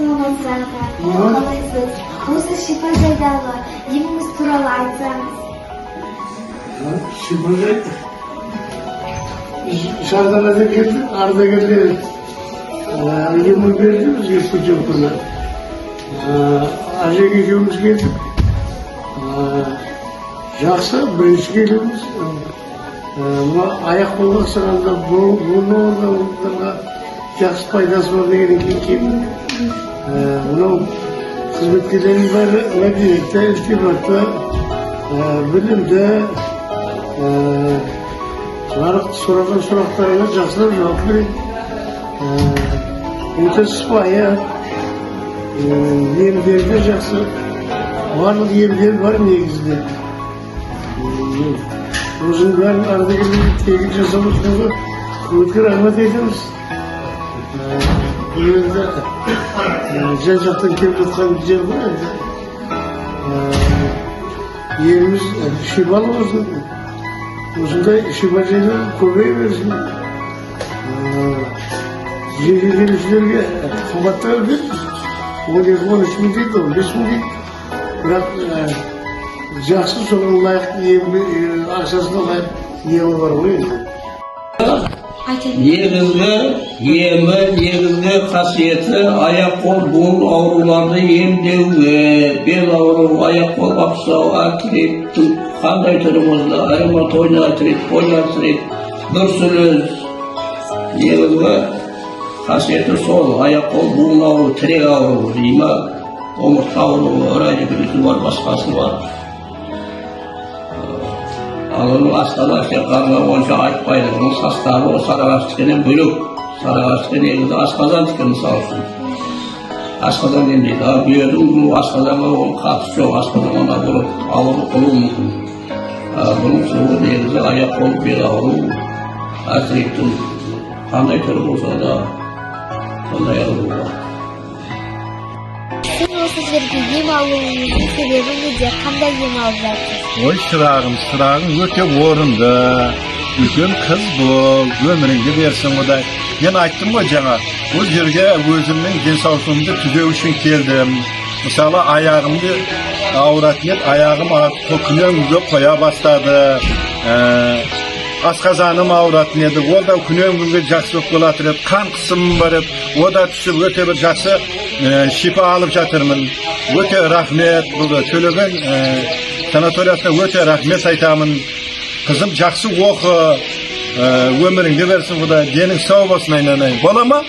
Саламатсыздар. Қалайсыз? Осы шипажайдағы еміңіз туралы айтсаңыз. Шипажай Шардарадан келдік, ардагерлер емі берді бізге путевканы. Ажег екеуміз келдік. Жақсы, бірінші келеміз. Аяқ қолға сығанда бұны орындарға жақсы пайдасы бар дегеннен кейін мынау қызметкерлердің бәрі мәдениетті, ілтипатты, білімді, нарықты сұраған сұрақтарына жақсылап жауап береді. Өте сыпайы, емдері де жақсы. Барлық емдер бар негізінде. Осының бәрін ардагерлерге тегін жасап отырғанға өткір рахмет айтамыз. Бұл енді жан-жақтан келіп жатқан жер ғой енді. Еліміз шипалы болсын. Осындай шипажайлар көбейе берсін. Жеке келушілерге қымбаттар береміз. 12-13 мың дейді, 15 мың дейді. Бірақ жақсы соған лайықты ақшасына лайық емі бар ғой енді. Негізгі қасиеті аяқ-қол буын ауруларды емдеуге, бел ауруы, аяқ-қол қақсау, артрит, қандай түрі болса, ревматоидный артрит, полиартрит, бруцеллез. Негізгі қасиеті сол аяқ-қол буын ауруы, тірек ауруы, дейма, омыртқа ауруы, радикулиті бар, басқасы бар. Ал оның астана шеқарына онша айтпайды. Оның составы сарыағаштікінен бөлек. Сарыағаштікі негізі асқазандікі мысалы үшін. Асқазан емдейді. Ал бүйірдің асқазанға оның қатысы жоқ. Асқазанға бұрып ауырып қалуы мүмкін. Бұның суы негізі аяқ-қол, бел ауруы, артриттің қандай түрі болса да сондай ауру бар. Сіз осы жерге ем алуыңыздың себебі неде? Қандай ем алып жатсыз? Ой, шырағым өте орынды. Үлкен қыз бол, өміріңді берсін Құдай. Мен айттым ғой жаңа, бұл жерге өзімнің денсаулығымды түзеу үшін келдім. Мысалы, аяғымды ауыратын еді, аяғым күнөмге қоя бастады. Асқазаным ауыратын еді, ол да күнөмге жақсы болып келатыр еді. Қан қысымым бар еді, о да түсіп өте бір жақсы шипа алып жатырмын. Өте рахмет, бұл төлеген санаториясына өте рахмет айтамын. Қызым жақсы оқы, өміріңді берсін Құдай, денің сау болсын айналайын. Бола ма?